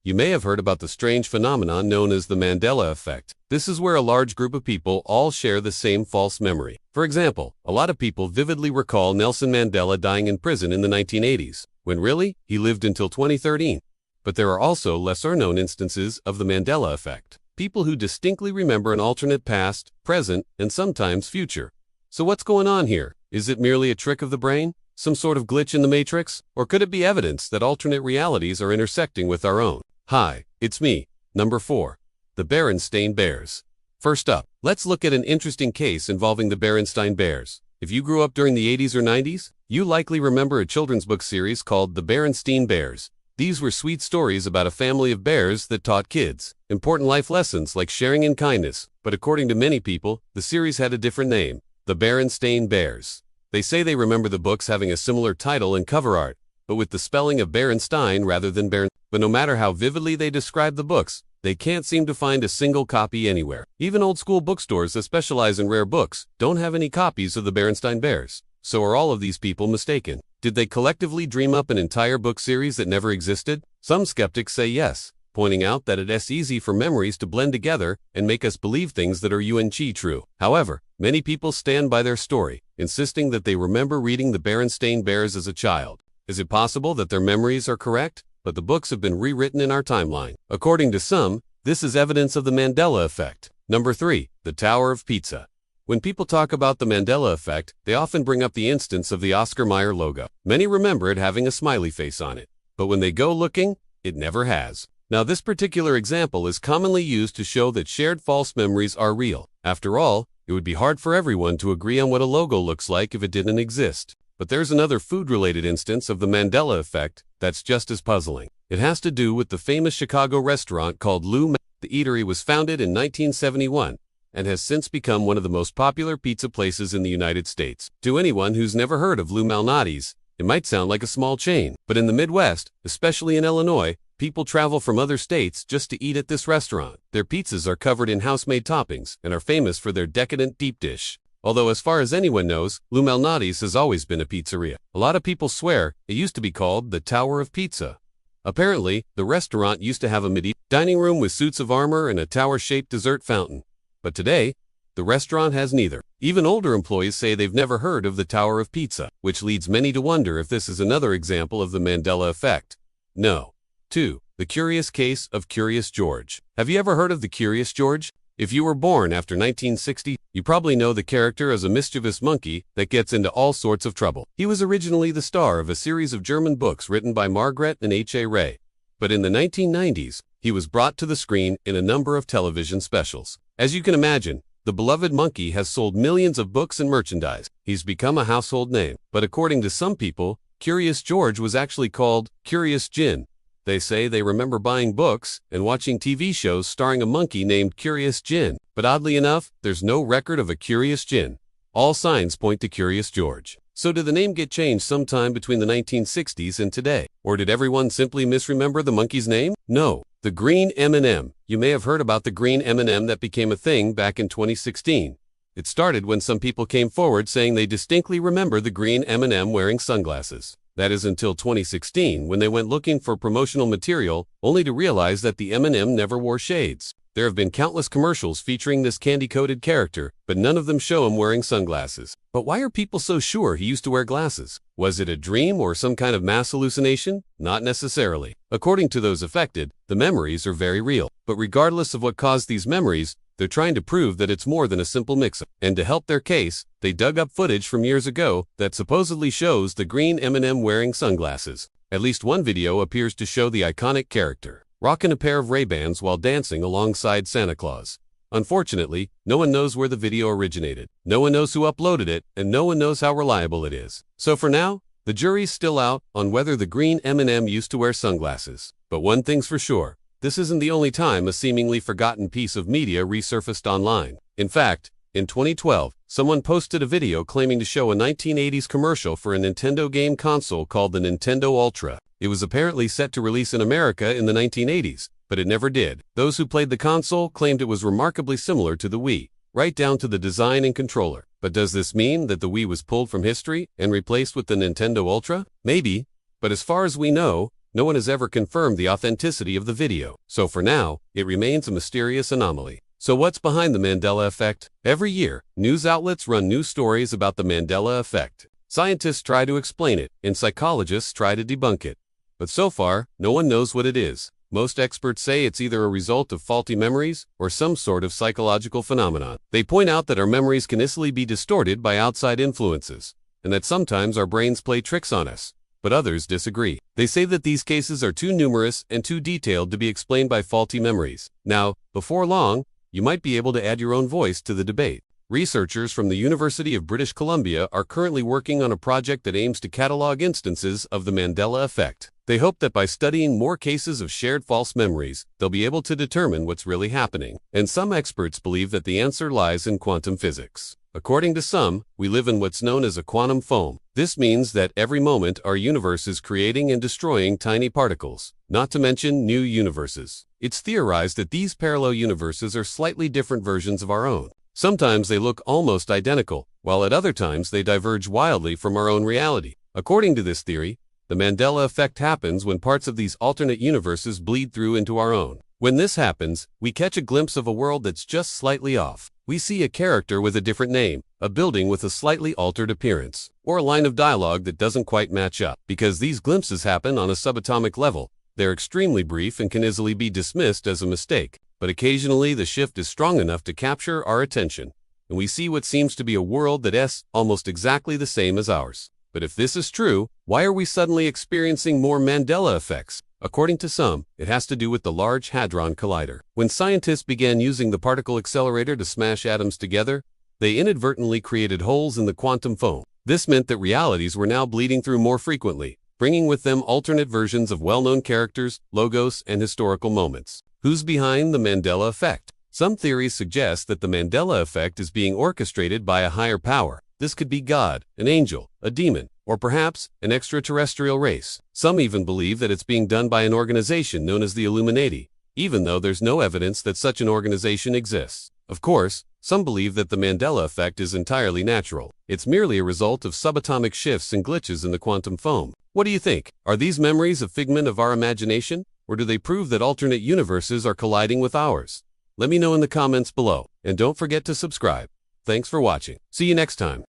you may have heard about the strange phenomenon known as the Mandela Effect. This is where a large group of people all share the same false memory. For example, a lot of people vividly recall Nelson Mandela dying in prison in the 1980s, when really, he lived until 2013. But there are also lesser-known instances of the Mandela Effect. People who distinctly remember an alternate past, present, and sometimes future. So what's going on here? Is it merely a trick of the brain? Some sort of glitch in the matrix? Or could it be evidence that alternate realities are intersecting with our own? Hi, it's me, number 4. The Berenstain Bears. First up, let's look at an interesting case involving the Berenstain Bears. If you grew up during the 80s or 90s, you likely remember a children's book series called The Berenstain Bears. These were sweet stories about a family of bears that taught kids important life lessons like sharing and kindness, but according to many people, the series had a different name, The Berenstain Bears. They say they remember the books having a similar title and cover art, but with the spelling of Berenstain rather than Beren. But no matter how vividly they describe the books, they can't seem to find a single copy anywhere. Even old-school bookstores that specialize in rare books don't have any copies of the Berenstain Bears. So are all of these people mistaken? Did they collectively dream up an entire book series that never existed? Some skeptics say yes, pointing out that it's easy for memories to blend together and make us believe things that are true. However, many people stand by their story, insisting that they remember reading the Berenstain Bears as a child. Is it possible that their memories are correct, but the books have been rewritten in our timeline? According to some, this is evidence of the Mandela Effect. Number 3. The Tower of Pizza. When people talk about the Mandela Effect, they often bring up the instance of the Oscar Mayer logo. Many remember it having a smiley face on it, but when they go looking, it never has. Now, this particular example is commonly used to show that shared false memories are real. After all, it would be hard for everyone to agree on what a logo looks like if it didn't exist. But there's another food-related instance of the Mandela Effect that's just as puzzling. It has to do with the famous Chicago restaurant called Lou Malnati's. The eatery was founded in 1971 and has since become one of the most popular pizza places in the United States. To anyone who's never heard of Lou Malnati's, it might sound like a small chain, but in the Midwest, especially in Illinois, people travel from other states just to eat at this restaurant. Their pizzas are covered in house-made toppings and are famous for their decadent deep dish. Although as far as anyone knows, Lou Malnati's has always been a pizzeria. A lot of people swear it used to be called the Tower of Pizza. Apparently, the restaurant used to have a medieval dining room with suits of armor and a tower-shaped dessert fountain. But today, the restaurant has neither. Even older employees say they've never heard of the Tower of Pizza, which leads many to wonder if this is another example of the Mandela Effect. No. 2. The Curious Case of Curious George. Have you ever heard of the Curious George? If you were born after 1960, you probably know the character as a mischievous monkey that gets into all sorts of trouble. He was originally the star of a series of German books written by Margaret and H.A. Ray. But in the 1990s, he was brought to the screen in a number of television specials. As you can imagine, the beloved monkey has sold millions of books and merchandise. He's become a household name. But according to some people, Curious George was actually called Curious Jin. They say they remember buying books and watching TV shows starring a monkey named Curious Jin. But oddly enough, there's no record of a Curious Jin. All signs point to Curious George. So did the name get changed sometime between the 1960s and today? Or did everyone simply misremember the monkey's name? No. The green M&M. You may have heard about the green M&M that became a thing back in 2016. It started when some people came forward saying they distinctly remember the green M&M wearing sunglasses. That is until 2016 when they went looking for promotional material only to realize that the M&M never wore shades. There have been countless commercials featuring this candy-coated character, but none of them show him wearing sunglasses. But why are people so sure he used to wear glasses? Was it a dream or some kind of mass hallucination? Not necessarily. According to those affected, the memories are very real. But regardless of what caused these memories, they're trying to prove that it's more than a simple mix-up. And to help their case, they dug up footage from years ago that supposedly shows the green M&M wearing sunglasses. At least one video appears to show the iconic character rocking a pair of Ray-Bans while dancing alongside Santa Claus. Unfortunately, no one knows where the video originated, no one knows who uploaded it, and no one knows how reliable it is. So for now, the jury's still out on whether the green M&M used to wear sunglasses. But one thing's for sure, this isn't the only time a seemingly forgotten piece of media resurfaced online. In fact, in 2012, someone posted a video claiming to show a 1980s commercial for a Nintendo game console called the Nintendo Ultra. It was apparently set to release in America in the 1980s, but it never did. Those who played the console claimed it was remarkably similar to the Wii, right down to the design and controller. But does this mean that the Wii was pulled from history and replaced with the Nintendo Ultra? Maybe, but as far as we know, no one has ever confirmed the authenticity of the video, so for now, it remains a mysterious anomaly. So what's behind the Mandela Effect? Every year, news outlets run new stories about the Mandela Effect. Scientists try to explain it, and psychologists try to debunk it. But so far, no one knows what it is. Most experts say it's either a result of faulty memories or some sort of psychological phenomenon. They point out that our memories can easily be distorted by outside influences, and that sometimes our brains play tricks on us. But others disagree. They say that these cases are too numerous and too detailed to be explained by faulty memories. Now, before long, you might be able to add your own voice to the debate. Researchers from the University of British Columbia are currently working on a project that aims to catalog instances of the Mandela Effect. They hope that by studying more cases of shared false memories, they'll be able to determine what's really happening. And some experts believe that the answer lies in quantum physics. According to some, we live in what's known as a quantum foam. This means that every moment our universe is creating and destroying tiny particles, not to mention new universes. It's theorized that these parallel universes are slightly different versions of our own. Sometimes they look almost identical, while at other times they diverge wildly from our own reality. According to this theory, the Mandela Effect happens when parts of these alternate universes bleed through into our own. When this happens, we catch a glimpse of a world that's just slightly off. We see a character with a different name, a building with a slightly altered appearance, or a line of dialogue that doesn't quite match up. Because these glimpses happen on a subatomic level, they're extremely brief and can easily be dismissed as a mistake. But occasionally the shift is strong enough to capture our attention, and we see what seems to be a world that is almost exactly the same as ours. But if this is true, why are we suddenly experiencing more Mandela effects? According to some, it has to do with the Large Hadron Collider. When scientists began using the particle accelerator to smash atoms together, they inadvertently created holes in the quantum foam. This meant that realities were now bleeding through more frequently, bringing with them alternate versions of well-known characters, logos, and historical moments. Who's behind the Mandela Effect? Some theories suggest that the Mandela Effect is being orchestrated by a higher power. This could be God, an angel, a demon, or perhaps an extraterrestrial race. Some even believe that it's being done by an organization known as the Illuminati, even though there's no evidence that such an organization exists. Of course, some believe that the Mandela Effect is entirely natural. It's merely a result of subatomic shifts and glitches in the quantum foam. What do you think? Are these memories a figment of our imagination, or do they prove that alternate universes are colliding with ours? Let me know in the comments below, and don't forget to subscribe. Thanks for watching. See you next time.